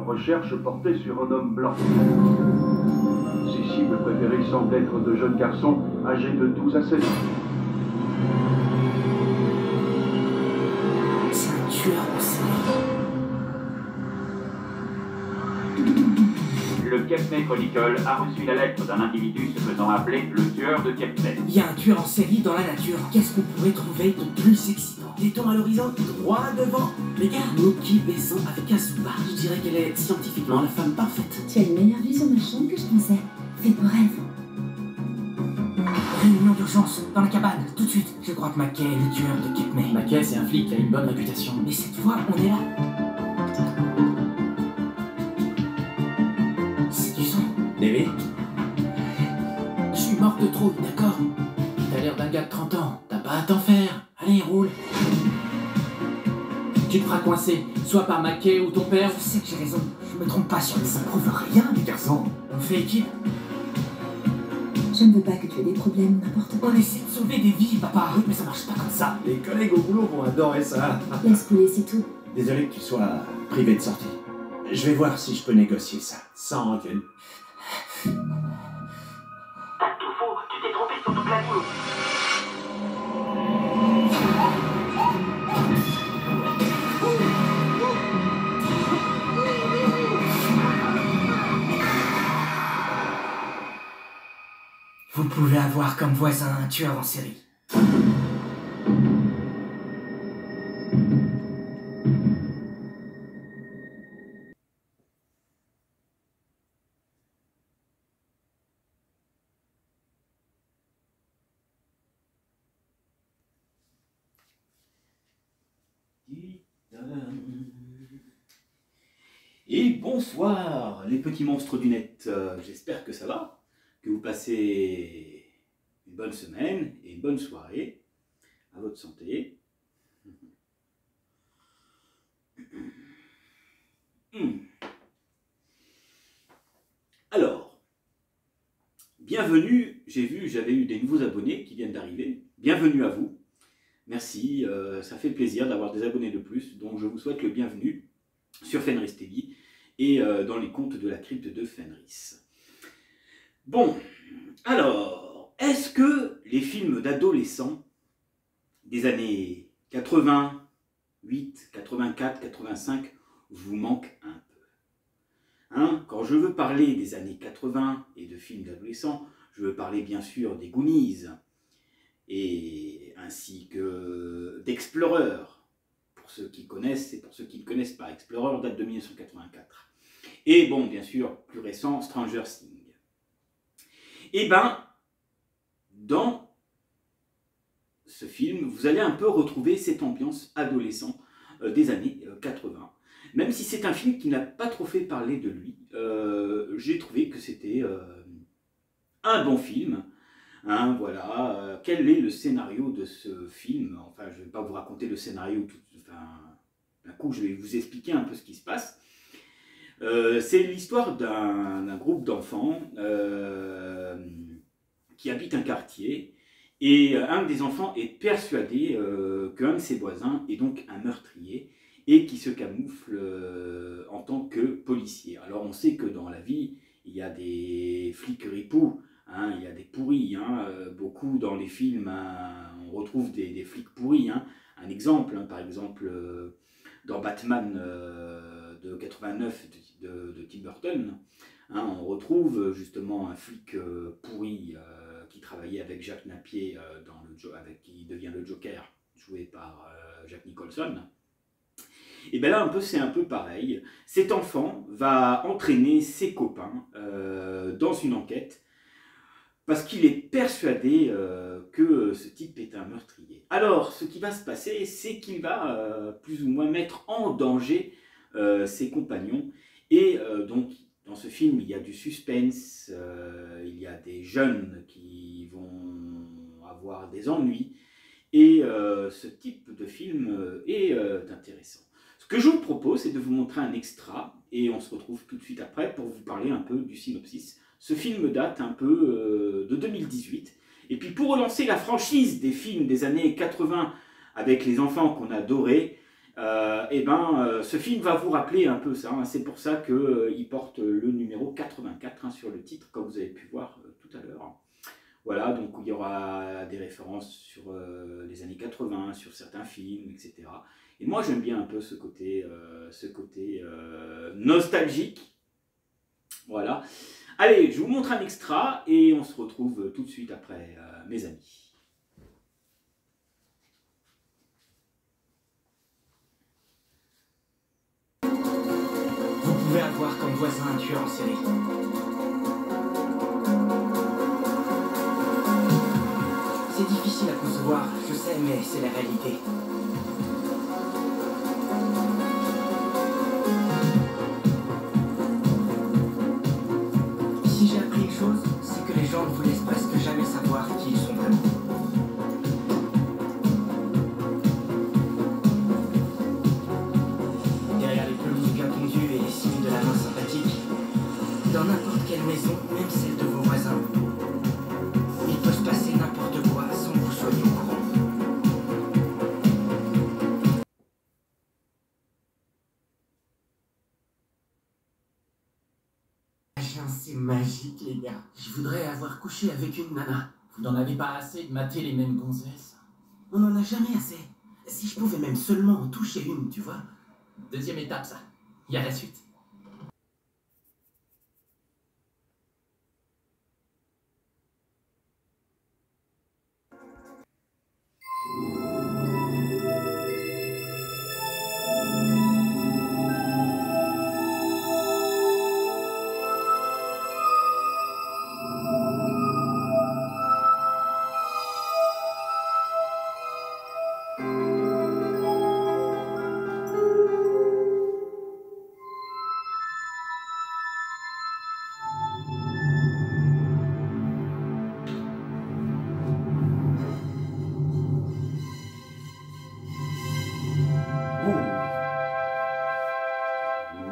leurs recherches portaient sur un homme blanc. Ses cibles préférées semblent être de jeunes garçons âgés de 12 à 16 ans. C'est un tueur en série. Le Kepney Chronicle a reçu la lettre d'un individu se faisant appeler le tueur de Kepney. Il y a un tueur en série dans la nature. Qu'est-ce qu'on pourrait trouver de plus excitant? Des tons à l'horizon, droit devant. Les gars, Mookie Besson avec Azuba. Je dirais qu'elle est scientifiquement la femme parfaite. Tu as une meilleure vue sur ma chambre que je pensais. Fais beau rêve. Réunion d'urgence, dans la cabane, tout de suite. Je crois que Mackay est le tueur de Kepney. Mackay, c'est un flic qui a une bonne réputation. Mais cette fois, on est là. C'est du son. David, Je suis mort de trop, d'accord? T'as l'air d'un gars de 30 ans. T'as pas à t'en faire. Allez, roule. Tu te feras coincer, soit par Mackay ou ton père. Je sais que j'ai raison. Je me trompe pas sur les... Ça prouve rien, les garçons. On fait équipe. Je ne veux pas que tu aies des problèmes ou n'importe quoi. On essaie de sauver des vies, papa. Oui, mais ça marche pas comme ça. les collègues au boulot vont adorer ça. Laisse couler, c'est tout. Désolé que tu sois privé de sortie. Je vais voir si je peux négocier ça, sans rancune. T'as tout faux, tu t'es trompé sur toute la ligne. Vous pouvez avoir comme voisin un tueur en série. Et bonsoir les petits monstres du net, j'espère que ça va, que vous passez une bonne semaine et une bonne soirée, à votre santé. Alors, bienvenue, j'avais eu des nouveaux abonnés qui viennent d'arriver, bienvenue à vous, merci, ça fait plaisir d'avoir des abonnés de plus, donc je vous souhaite le bienvenu sur Fenris TV et dans les contes de la crypte de Fenris. Bon, alors, est-ce que les films d'adolescents des années 88, 84, 85 vous manquent un peu? Hein, quand je veux parler des années 80 et de films d'adolescents, je veux parler bien sûr des Goonies, et ainsi que d'Explorer, pour ceux qui connaissent et pour ceux qui ne connaissent pas. Explorer date de 1984. Et bon, bien sûr, plus récent, Stranger Things. Et ben, dans ce film, vous allez un peu retrouver cette ambiance adolescent des années 80. Même si c'est un film qui n'a pas trop fait parler de lui, j'ai trouvé que c'était un bon film. Hein, voilà. Quel est le scénario de ce film? Enfin, je ne vais pas vous raconter le scénario d'un coup, je vais vous expliquer un peu ce qui se passe. C'est l'histoire d'un groupe d'enfants qui habitent un quartier, et un des enfants est persuadé qu'un de ses voisins est donc un meurtrier et qui se camoufle en tant que policier. Alors on sait que dans la vie, il y a des flics ripoux, hein, il y a des pourris, hein, beaucoup dans les films, hein, on retrouve des flics pourris. Hein. Un exemple, hein, par exemple, dans Batman de 89 de Tim Burton, hein, on retrouve justement un flic pourri qui travaillait avec Jack Napier, qui devient le Joker, joué par Jack Nicholson. Et bien là, c'est un peu pareil. Cet enfant va entraîner ses copains dans une enquête parce qu'il est persuadé que ce type est un meurtrier. Alors, ce qui va se passer, c'est qu'il va plus ou moins mettre en danger ses compagnons. Et donc, dans ce film, il y a du suspense, il y a des jeunes qui vont avoir des ennuis. Et ce type de film est intéressant. Ce que je vous propose, c'est de vous montrer un extra, et on se retrouve tout de suite après pour vous parler un peu du synopsis. Ce film date un peu de 2018, et puis pour relancer la franchise des films des années 80 avec les enfants qu'on adorait, Ce film va vous rappeler un peu ça, hein. C'est pour ça qu'il porte le numéro 84 hein, sur le titre, comme vous avez pu voir tout à l'heure. Voilà, donc il y aura des références sur les années 80, sur certains films, etc. Et moi j'aime bien un peu ce côté nostalgique. Voilà. Allez, je vous montre un extra et on se retrouve tout de suite après, mes amis. Vous pouvez avoir comme voisin un tueur en série. C'est difficile à concevoir, je sais, mais c'est la réalité. Si j'ai appris une chose, c'est que les gens ne vous laissent presque jamais savoir qui ils sont vraiment. Derrière les pelouses bien tondues et les signes de la main sympathique, dans n'importe quelle maison, même celle de vos voisins, il peut se passer n'importe quoi sans que vous soyez au courant. C'est magique, les gars. Je voudrais avoir couché avec une nana. Vous n'en avez pas assez de mater les mêmes gonzesses? On n'en a jamais assez. Si je pouvais même seulement en toucher une, tu vois. Deuxième étape, ça. Il y a la suite.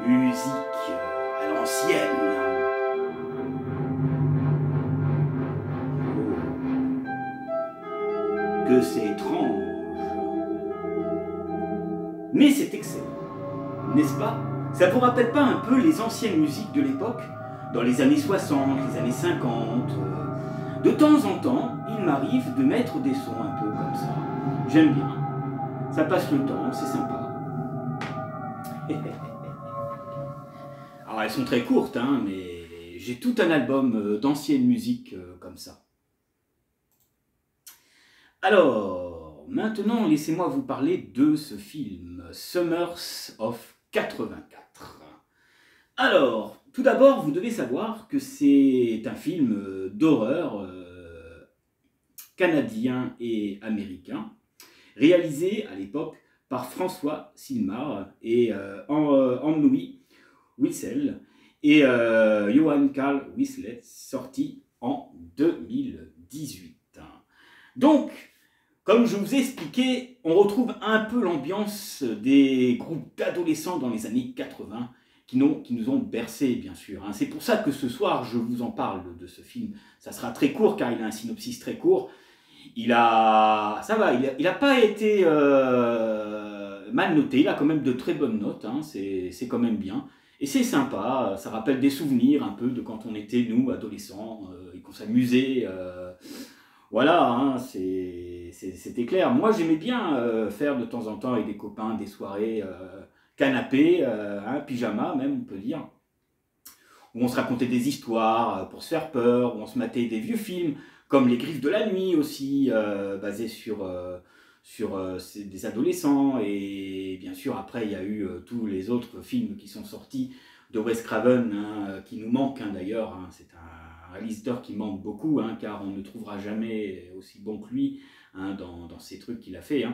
Musique à l'ancienne. Oh, que c'est étrange. Mais c'est excellent, n'est-ce pas? Ça vous rappelle pas un peu les anciennes musiques de l'époque? Dans les années 60, les années 50. De temps en temps, il m'arrive de mettre des sons un peu comme ça. J'aime bien. Ça passe le temps, c'est sympa. Alors elles sont très courtes, hein, mais j'ai tout un album d'anciennes musiques comme ça. Alors, maintenant, laissez-moi vous parler de ce film, Summers of 84. Alors, tout d'abord, vous devez savoir que c'est un film d'horreur canadien et américain, réalisé à l'époque par François Silmar et Anne-Louis Wissel et Johan Carl Whistler, sorti en 2018. Donc, comme je vous ai expliqué, on retrouve un peu l'ambiance des groupes d'adolescents dans les années 80 qui nous ont bercés, bien sûr. C'est pour ça que ce soir, je vous en parle de ce film. Ça sera très court, car il a un synopsis très court. Il n'a pas été mal noté, il a quand même de très bonnes notes, c'est quand même bien. Et c'est sympa, ça rappelle des souvenirs un peu de quand on était, nous, adolescents, et qu'on s'amusait. Voilà, c'était clair. Moi, j'aimais bien faire de temps en temps avec des copains des soirées canapé, pyjama même, on peut dire, où on se racontait des histoires pour se faire peur, où on se matait des vieux films, comme Les Griffes de la Nuit aussi, basés sur des adolescents. Et bien sûr, après, il y a eu tous les autres films qui sont sortis de Wes Craven, qui nous manquent d'ailleurs. C'est un réalisateur qui manque beaucoup, car on ne trouvera jamais aussi bon que lui dans ces trucs qu'il a fait.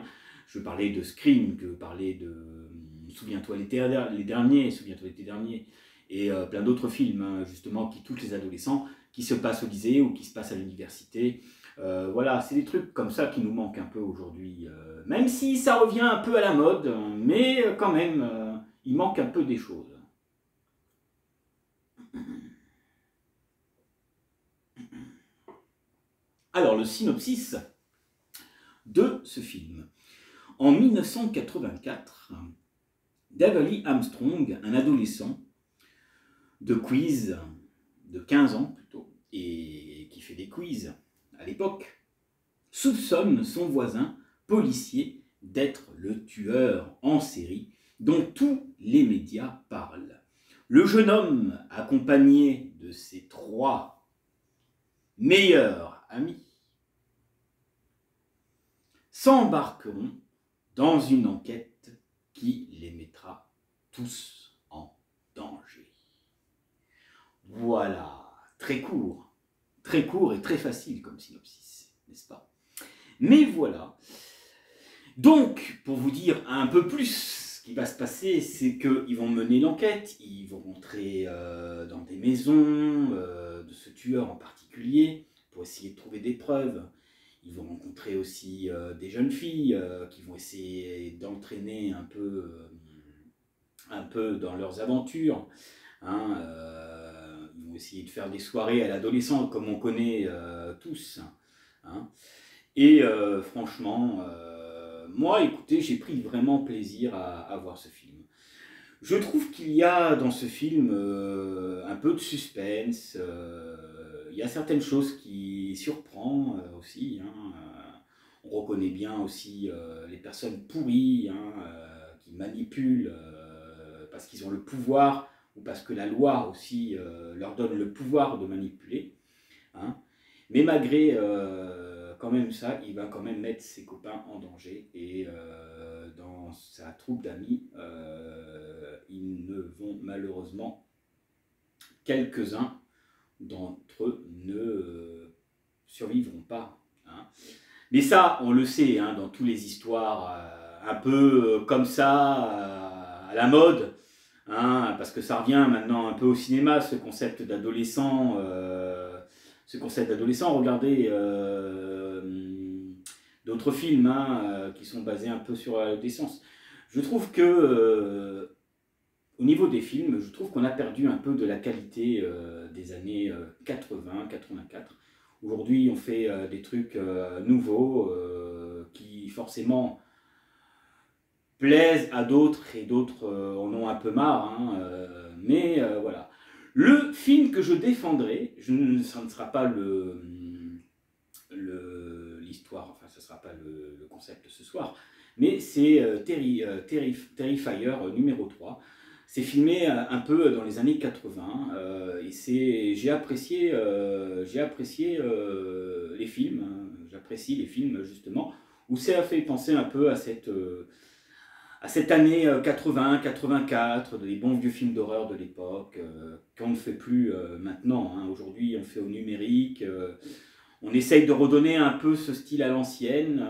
Je parlais de Scream, je parlais de Souviens-toi l'été dernier, et plein d'autres films, justement, qui touchent les adolescents, qui se passent au lycée ou qui se passent à l'université. Voilà, c'est des trucs comme ça qui nous manquent un peu aujourd'hui, même si ça revient un peu à la mode, mais quand même, il manque un peu des choses. Alors, le synopsis de ce film. En 1984, Davali Armstrong, un adolescent de quiz, de 15 ans plutôt, et qui fait des quiz à l'époque, soupçonne son voisin policier d'être le tueur en série dont tous les médias parlent. Le jeune homme, accompagné de ses 3 meilleurs amis, s'embarqueront dans une enquête qui les mettra tous en danger. Voilà, très court et très facile comme synopsis, n'est-ce pas? Mais voilà. Donc, pour vous dire un peu plus ce qui va se passer, c'est qu'ils vont mener l'enquête, ils vont rentrer dans des maisons de ce tueur en particulier pour essayer de trouver des preuves. Ils vont rencontrer aussi des jeunes filles qui vont essayer d'entraîner un peu dans leurs aventures. Hein, ils vont essayer de faire des soirées à l'adolescent comme on connaît tous. Hein. Et franchement, moi, écoutez, j'ai pris vraiment plaisir à voir ce film. Je trouve qu'il y a dans ce film un peu de suspense. Il y a certaines choses qui surprennent aussi. Hein. On reconnaît bien aussi les personnes pourries qui manipulent parce qu'ils ont le pouvoir ou parce que la loi aussi leur donne le pouvoir de manipuler. Hein. Mais malgré quand même ça, il va quand même mettre ses copains en danger et dans sa troupe d'amis, ils ne vont malheureusement, quelques-uns d'entre eux ne survivront pas. Hein. Mais ça, on le sait, hein, dans toutes les histoires un peu comme ça, à la mode, hein, parce que ça revient maintenant un peu au cinéma, ce concept d'adolescent. Regardez d'autres films qui sont basés un peu sur l'adolescence. Je trouve que au niveau des films, je trouve qu'on a perdu un peu de la qualité des années 80-84. Aujourd'hui, on fait des trucs nouveaux qui forcément plaisent à d'autres et d'autres en ont un peu marre. Hein, mais voilà. Le film que je défendrai, ça ne sera pas l'histoire, enfin ce ne sera pas le concept ce soir, mais c'est Terrifier numéro 3. C'est filmé un peu dans les années 80 et j'ai apprécié les films, hein, j'apprécie les films justement, où ça a fait penser un peu à cette année 80-84, des bons vieux films d'horreur de l'époque, qu'on ne fait plus maintenant. Hein. Aujourd'hui, on fait au numérique, on essaye de redonner un peu ce style à l'ancienne.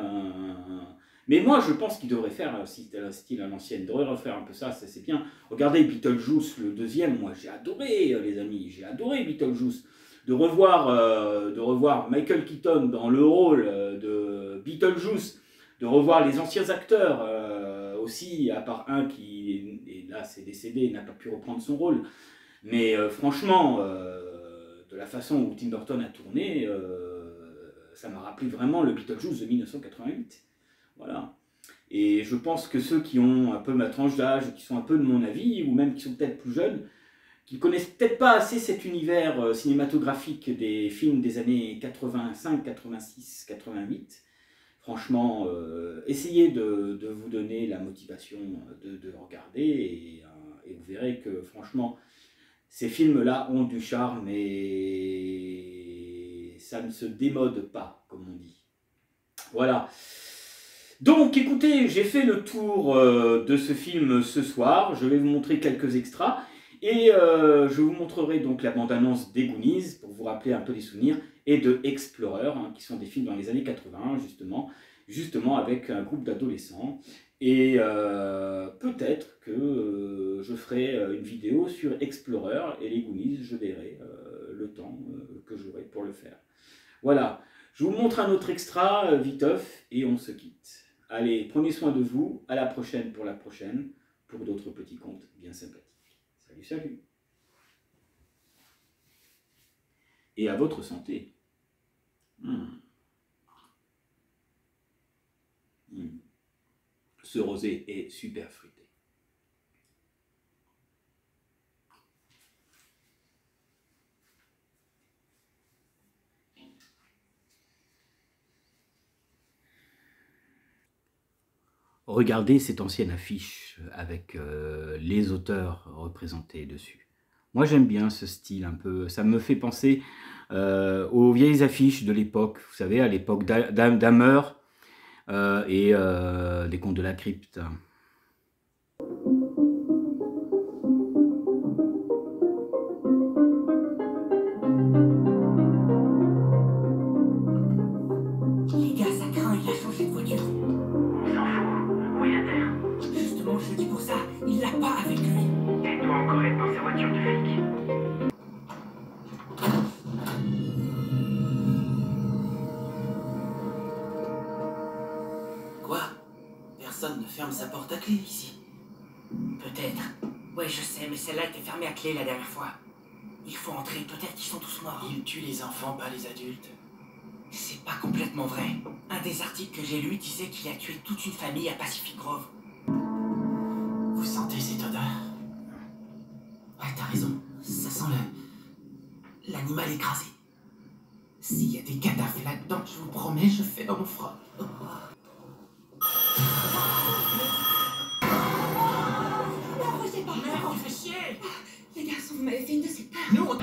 Mais moi, je pense qu'il devrait faire un style à l'ancienne, il devrait refaire un peu ça, c'est bien. Regardez Beetlejuice, le deuxième, moi j'ai adoré, les amis, j'ai adoré Beetlejuice. De revoir Michael Keaton dans le rôle de Beetlejuice, de revoir les anciens acteurs, aussi, à part un qui, et là c'est décédé, n'a pas pu reprendre son rôle. Mais franchement, de la façon où Tim Burton a tourné, ça m'a rappelé vraiment le Beetlejuice de 1988. Voilà. Et je pense que ceux qui ont un peu ma tranche d'âge, qui sont un peu de mon avis, ou même qui sont peut-être plus jeunes, qui connaissent peut-être pas assez cet univers cinématographique des films des années 85, 86, 88, franchement, essayez de vous donner la motivation de regarder et vous verrez que franchement, ces films-là ont du charme et ça ne se démode pas, comme on dit. Voilà. Donc écoutez, j'ai fait le tour de ce film ce soir, je vais vous montrer quelques extras et je vous montrerai donc la bande-annonce des Goonies pour vous rappeler un peu des souvenirs et de Explorer, hein, qui sont des films dans les années 80 justement avec un groupe d'adolescents et peut-être que je ferai une vidéo sur Explorer et les Goonies, je verrai le temps que j'aurai pour le faire. Voilà, je vous montre un autre extra viteuf et on se quitte. Allez, prenez soin de vous, à la prochaine pour d'autres petits contes bien sympathiques. Salut, salut. Et à votre santé. Ce rosé est super fruité. Regardez cette ancienne affiche avec les auteurs représentés dessus. Moi j'aime bien ce style un peu, ça me fait penser aux vieilles affiches de l'époque, vous savez, à l'époque d'Hammer et des Contes de la Crypte. Les gars, ça craint, il a changé de voiture. On s'en fout. Moyen-terre. Justement, je le dis pour ça, il l'a pas avec lui. Elle doit encore être dans sa voiture de flic. Quoi? Personne ne ferme sa porte à clé ici. Peut-être. Ouais, je sais, mais celle-là était fermée à clé la dernière fois. Il faut entrer, peut-être qu'ils sont tous morts. Il tue les enfants, pas les adultes. C'est pas complètement vrai. Un des articles que j'ai lu disait qu'il a tué toute une famille à Pacific Grove. Vous sentez cette odeur? Ouais, t'as raison. Ça sent l'animal écrasé. S'il y a des cadavres là-dedans, je vous promets, je fais dans mon froc. Merde, tu fais chier! Les garçons, vous m'avez fait une de ces peurs. Nous, on...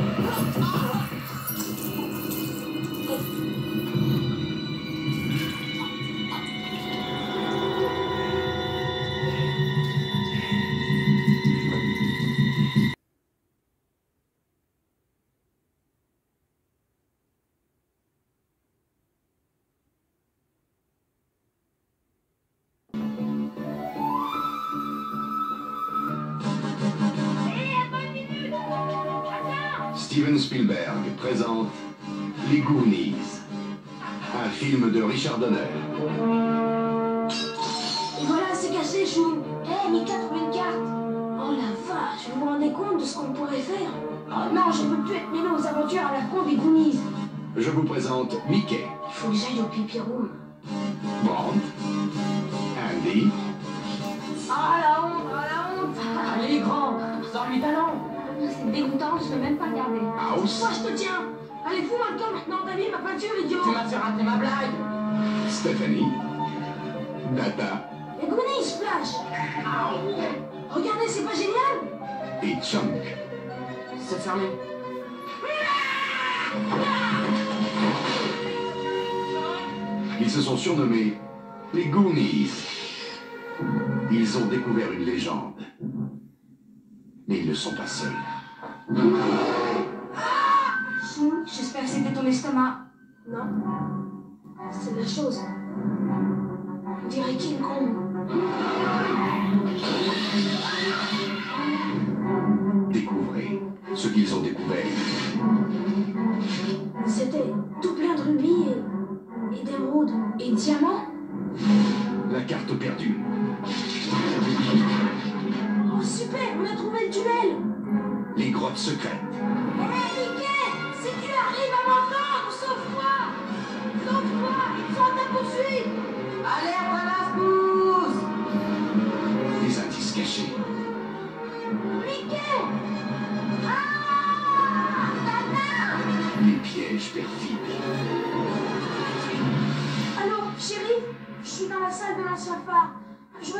Steven Spielberg présente Les Goonies, un film de Richard Donner. Et voilà, c'est cassé, Chou. Hé, Mika, trouve une carte. Oh la vache, vous vous rendez compte de ce qu'on pourrait faire? Oh non, je peux plus être mêlé aux aventures à la con des Goonies. Je vous présente Mickey, Il faut que j'aille au pipi room. Brandt, Andy, Ah la honte, ah la honte. Allez, grand, sors lui talent. C'est dégoûtant, je peux même pas regarder. House, Toi, je te tiens. Allez, fous-moi le camp maintenant, t'as vu ma peinture, idiot. Tu m'as fait rater ma blague. Stephanie, Data Les Goonies, Flash. Regardez, c'est pas génial? et Chunk. C'est fermé. Ils se sont surnommés les Goonies. Ils ont découvert une légende. Mais ils ne sont pas seuls. Chou, j'espère que c'était ton estomac. Non? C'est de la chose. On dirait King Kong. Découvrez ce qu'ils ont découvert. C'était tout plein de rubis et d'émeraudes et de diamants. La carte perdue. Oh super, on a trouvé le tunnel. Les grottes secrètes. Hé Mickey, si tu arrives à m'entendre, sauve-toi. Sauve-toi, ils sont à ta poursuite. Alerte à la pousse! Les indices cachés. Mickey. Ah, Tata. Les pièges perfides. Allô, chérie, je suis dans la salle de l'ancien phare. Je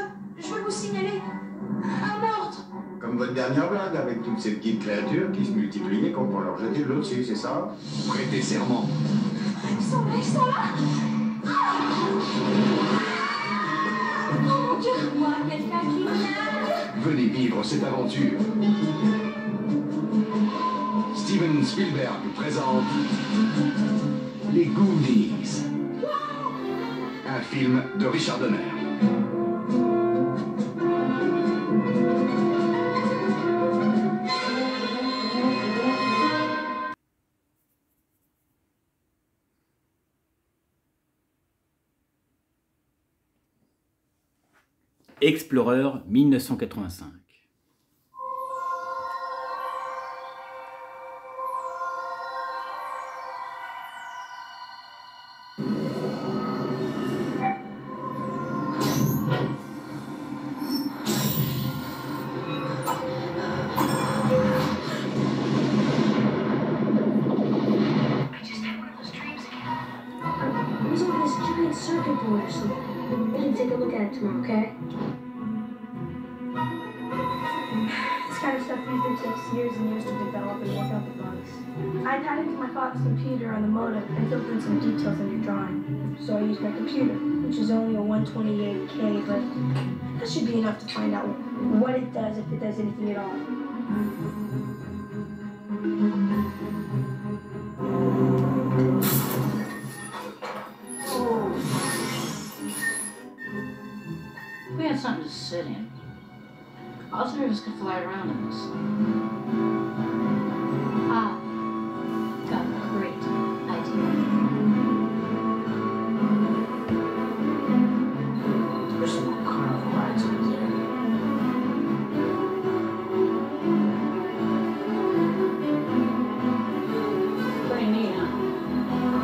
veux vous signaler un meurtre. Comme votre dernière blague avec toutes ces petites créatures qui se multipliaient quand on leur jetait de l'eau dessus, c'est ça? Prêtez serment. Ils sont là, ils sont là. Oh mon Dieu, moi, quelqu'un qui me... Venez vivre cette aventure. Steven Spielberg présente Les Goonies, un film de Richard Donner. Explorer 1985. circuit board or something. We can take a look at it tomorrow, okay? This kind of stuff usually takes years and years to develop and work out the bugs. I tapped into my father's computer on the modem and filled in some details on your drawing. So I used my computer, which is only a 128K, but that should be enough to find out what it does, if it does anything at all. We had something to sit in. All three of us could fly around in this. Ah, got a great idea. There's some more carnival rides over there. Pretty neat, huh?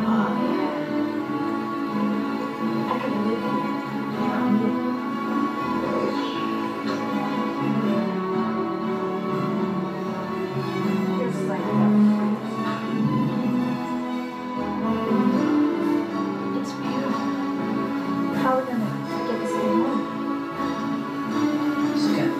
Oh, yeah. I could live here. Feels like it's beautiful. How are we gonna get this thing home? Scott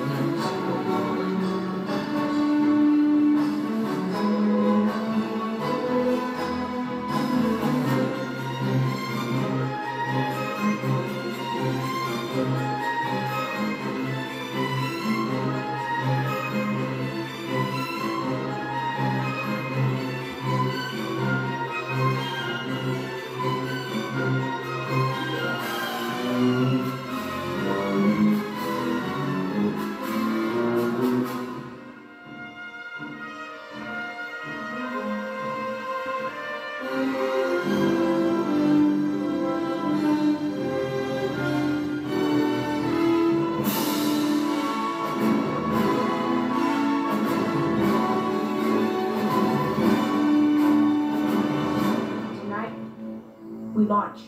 Tonight, we launch.